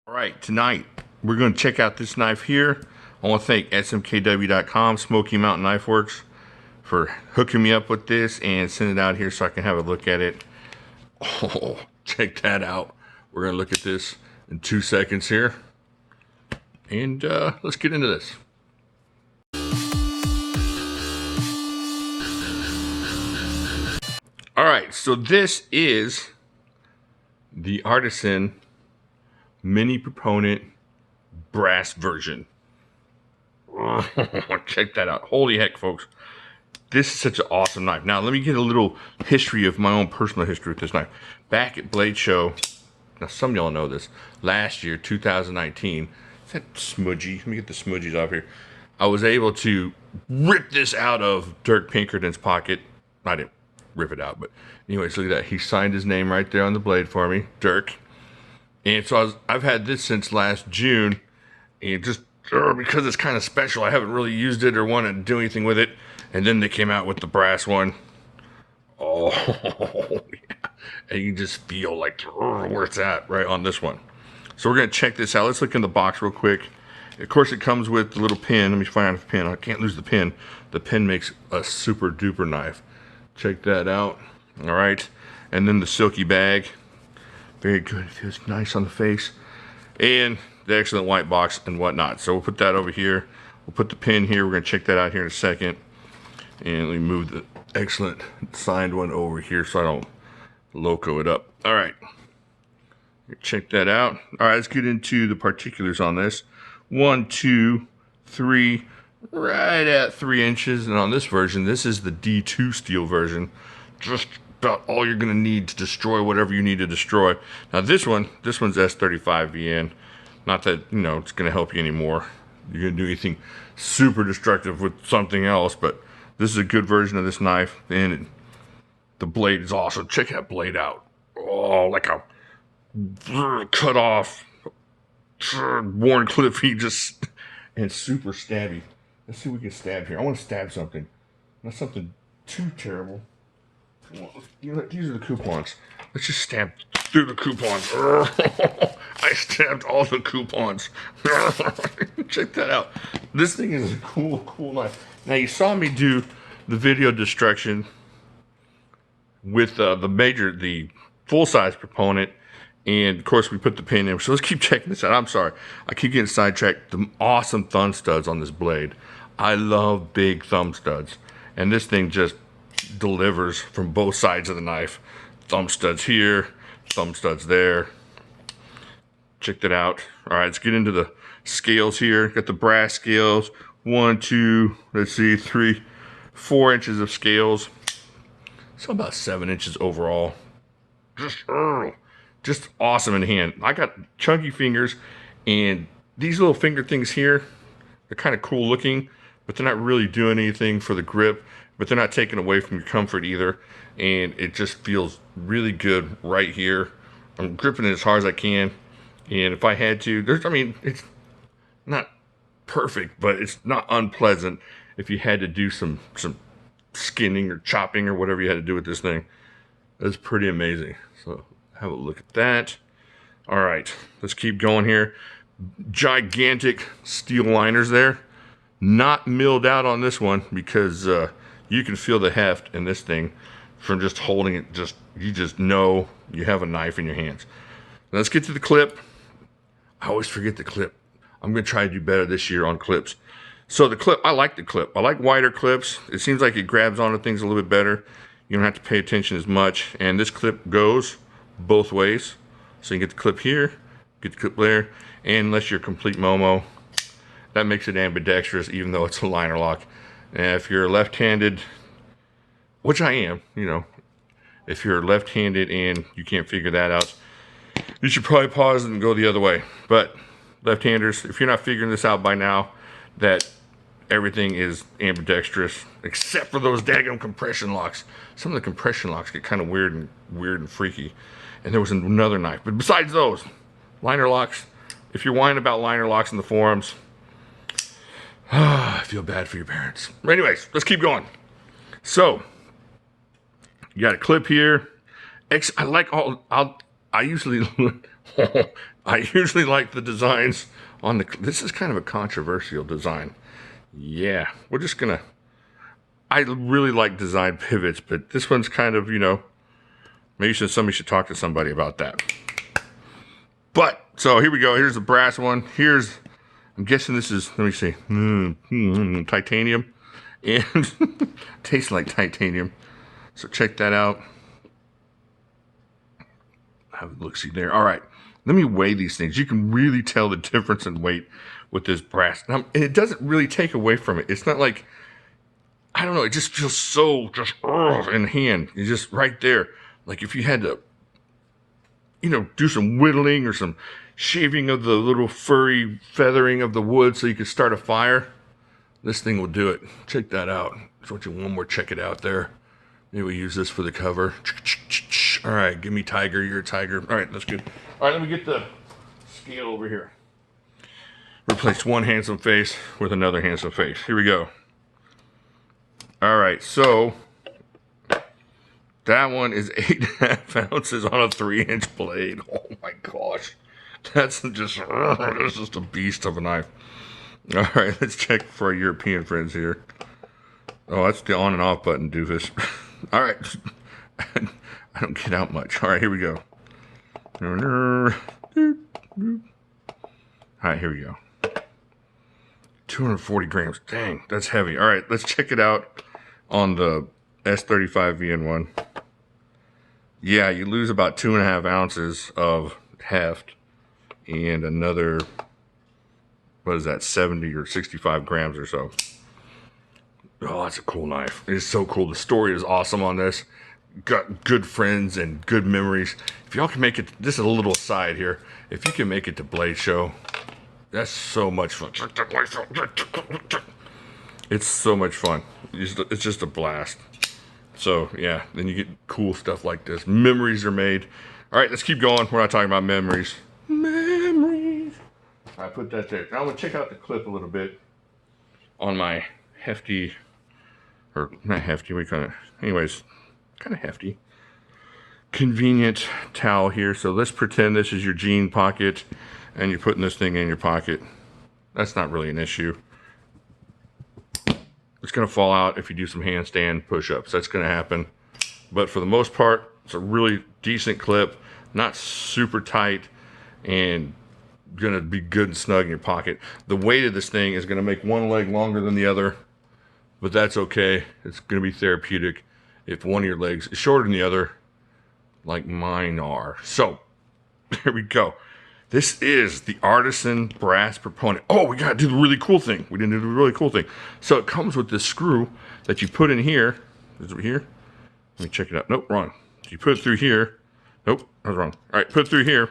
All right, tonight we're going to check out this knife here. I want to thank SMKW.com, Smoky Mountain Knife Works, for hooking me up with this and sending it out here so I can have a look at it. Oh, check that out. We're going to look at this in 2 seconds here. And let's get into this. All right, so this is the Artisan Mini-Proponent brass version. Check that out. Holy heck, folks. This is such an awesome knife. Now, let me get a little history of my own personal history with this knife. Back at Blade Show, now some of y'all know this, last year, 2019, is that smudgy? Let me get the smudgies off here. I was able to rip this out of Dirk Pinkerton's pocket. I didn't rip it out, but anyways, look at that. He signed his name right there on the blade for me, Dirk. And so I've had this since last June, and just because it's kind of special, I haven't really used it or wanted to do anything with it. And then they came out with the brass one. Oh, yeah. And you can just feel like where it's at right on this one. So we're going to check this out. Let's look in the box real quick. Of course, it comes with the little pin. Let me find out the pin. I can't lose the pin. The pin makes a super duper knife. Check that out. All right. And then the silky bag. Very good. It feels nice on the face. And the excellent white box and whatnot. So we'll put that over here. We'll put the pin here. We're going to check that out here in a second. And let me move the excellent signed one over here so I don't loco it up. All right. Check that out. All right, let's get into the particulars on this. 1, 2, 3, right at 3 inches. And on this version, this is the D2 steel version. Just about all you're going to need to destroy whatever you need to destroy. Now this one's S35 VN. Not that, you know, it's going to help you anymore. You're going to do anything super destructive with something else, but this is a good version of this knife, and the blade is awesome. Check that blade out. Oh, like a cut off, worn clippy, just, and super stabby. Let's see if we can stab here. I want to stab something. Not something too terrible. You know, these are the coupons. Let's just stab through the coupons. I stabbed all the coupons. Check that out. This thing is a cool knife. Now, you saw me do the video destruction with the full-size proponent, and of course we put the pin in. So let's keep checking this out. I'm sorry, I keep getting sidetracked. The awesome thumb studs on this blade. I love big thumb studs, and this thing just delivers from both sides of the knife. Thumb studs here, thumb studs there. Check that out. All right, let's get into the scales here. Got the brass scales. 1, 2, let's see, 3, 4 inches of scales. So about 7 inches overall. Just awesome in hand. I got chunky fingers, and these little finger things here, they're kind of cool looking, but they're not really doing anything for the grip, but they're not taking away from your comfort either. And it just feels really good right here. I'm gripping it as hard as I can. And if I had to, it's not perfect, but it's not unpleasant if you had to do some skinning or chopping or whatever you had to do with this thing. That's pretty amazing. So have a look at that. All right, let's keep going here. Gigantic steel liners there. Not milled out on this one because you can feel the heft in this thing from just holding it. You just know you have a knife in your hands. Now let's get to the clip. I always forget the clip. I'm going to try to do better this year on clips. So the clip, I like the clip. I like wider clips. It seems like it grabs onto things a little bit better. You don't have to pay attention as much. And this clip goes both ways. So you get the clip here, get the clip there. And unless you're a complete Momo, that makes it ambidextrous, even though it's a liner lock. And if you're left-handed, which I am, you know, if you're left-handed and you can't figure that out, you should probably pause and go the other way. But left-handers, if you're not figuring this out by now, that everything is ambidextrous, except for those daggone compression locks. Some of the compression locks get kind of weird and freaky. And there was another knife. But besides those, liner locks, if you're whining about liner locks in the forums, I feel bad for your parents. But anyways, let's keep going. So, you got a clip here. I like all, I usually, I usually like the designs on the, this is kind of a controversial design. Yeah, we're just gonna, I really like design pivots, but this one's kind of, you know, maybe somebody should talk to somebody about that. But, so here we go. Here's the brass one. Here's, I'm guessing this is, let me see, titanium. And tastes like titanium. So check that out. Have a look-see there. All right, let me weigh these things. You can really tell the difference in weight with this brass. And it doesn't really take away from it. It's not like, I don't know, it just feels so just in hand. It's just right there. Like if you had to, you know, do some whittling or some shaving of the little furry feathering of the wood so you could start a fire, this thing will do it. Check that out. Just want you one more check it out there. Maybe we use this for the cover. All right, give me tiger, you're a tiger. All right, that's good. All right, let me get the scale over here. Replace one handsome face with another handsome face. Here we go. All right, so that one is 8.5 ounces on a 3-inch blade. Oh my gosh. That's just a beast of a knife. All right, let's check for our European friends here. Oh, that's the on and off button, doofus. All right. I don't get out much. All right, here we go. All right, here we go. 240 grams. Dang, that's heavy. All right, let's check it out on the S35 VN1. Yeah, you lose about 2.5 ounces of heft and another, what is that, 70 or 65 grams or so. Oh, that's a cool knife. It's so cool. The story is awesome on this. Got good friends and good memories. If y'all can make it, this is a little side here. If you can make it to Blade Show, that's so much fun. It's so much fun. It's just a blast. So, yeah, then you get cool stuff like this. Memories are made. All right, let's keep going. We're not talking about memories. Memories. I put that there. Now I'm going to check out the clip a little bit on my hefty, or not hefty, we kind of, anyways, kind of hefty, convenient towel here. So let's pretend this is your jean pocket and you're putting this thing in your pocket. That's not really an issue. It's going to fall out if you do some handstand push-ups. That's going to happen. But for the most part, it's a really decent clip, not super tight, and going to be good and snug in your pocket. The weight of this thing is going to make one leg longer than the other, but that's okay. It's going to be therapeutic if one of your legs is shorter than the other, like mine are. So, there we go. This is the Artisan brass proponent. Oh, we got to do the really cool thing. We didn't do the really cool thing. So it comes with this screw that you put in here. Is it here? Let me check it out. Nope, wrong. So you put it through here. Nope, I was wrong. All right, put it through here.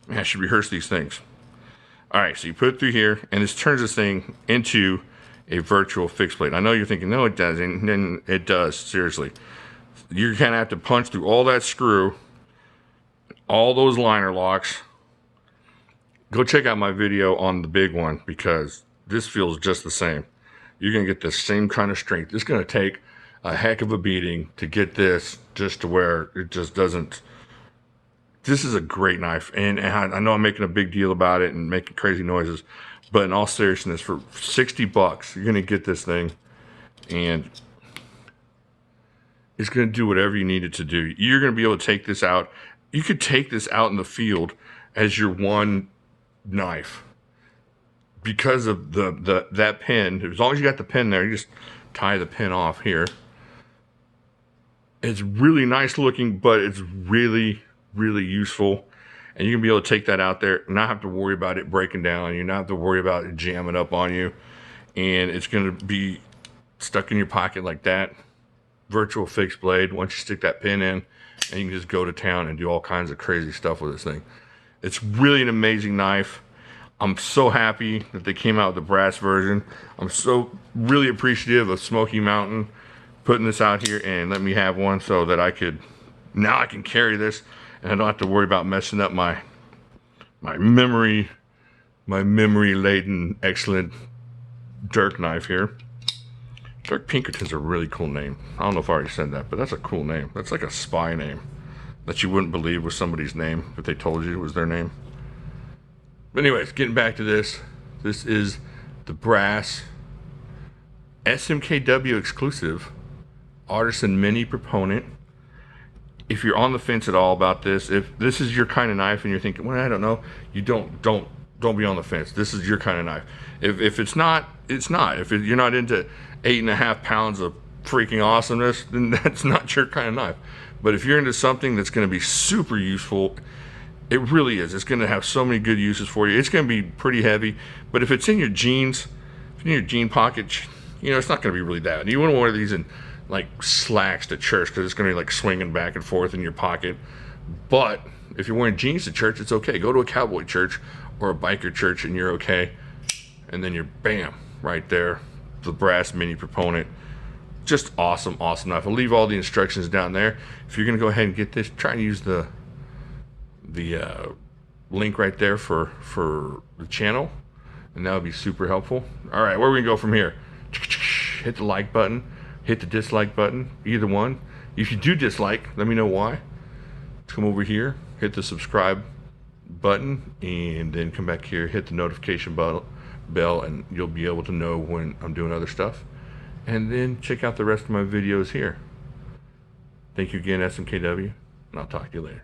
Man, I should rehearse these things. All right, so you put it through here, and this turns this thing into a virtual fixed blade. I know you're thinking, no, it doesn't. And it does, seriously. You're going to have to punch through all that screw, all those liner locks. Go check out my video on the big one because this feels just the same. You're going to get the same kind of strength. It's going to take a heck of a beating to get this just to where it just doesn't. This is a great knife. And I know I'm making a big deal about it and making crazy noises. But in all seriousness, for 60 bucks, you're going to get this thing. And it's going to do whatever you need it to do. You're going to be able to take this out. You could take this out in the field as your one knife because of that pin. As long as you got the pin there, you just tie the pin off here. It's really nice looking, but it's really useful, and you can be able to take that out there and not have to worry about it breaking down. You not have to worry about it jamming up on you, and it's going to be stuck in your pocket like that. Virtual fixed blade. Once you stick that pin in, and you can just go to town and do all kinds of crazy stuff with this thing. It's really an amazing knife. I'm so happy that they came out with the brass version. I'm so really appreciative of Smoky Mountain putting this out here and let me have one so that I can carry this and I don't have to worry about messing up my memory laden excellent dirk knife here. Dirk Pinkerton's a really cool name. I don't know if I already said that, but that's a cool name. That's like a spy name that you wouldn't believe was somebody's name if they told you it was their name. But anyways, getting back to this. This is the brass SMKW exclusive Artisan Mini-Proponent. If you're on the fence at all about this, if this is your kind of knife and you're thinking, well, I don't know, you don't be on the fence. This is your kind of knife. If it's not, it's not. If you're not into 8.5 pounds of freaking awesomeness, then that's not your kind of knife. But if you're into something that's going to be super useful, it really is. It's going to have so many good uses for you. It's going to be pretty heavy, but if it's in your jeans, if it's in your jean pocket, you know, it's not going to be really that. You wouldn't wear these in like slacks to church because it's going to be like swinging back and forth in your pocket. But if you're wearing jeans to church, it's okay. Go to a cowboy church or a biker church and you're okay. And then you're bam, right there, the brass Mini-Proponent. Just awesome, awesome knife. I'll leave all the instructions down there. If you're going to go ahead and get this, try and use the link right there for the channel, and that would be super helpful. All right, where are we gonna go from here? Hit the like button, hit the dislike button, either one. If you do dislike, let me know why. Come over here, hit the subscribe button, and then come back here, hit the notification bell, and you'll be able to know when I'm doing other stuff. And then check out the rest of my videos here. Thank you again, SMKW, and I'll talk to you later.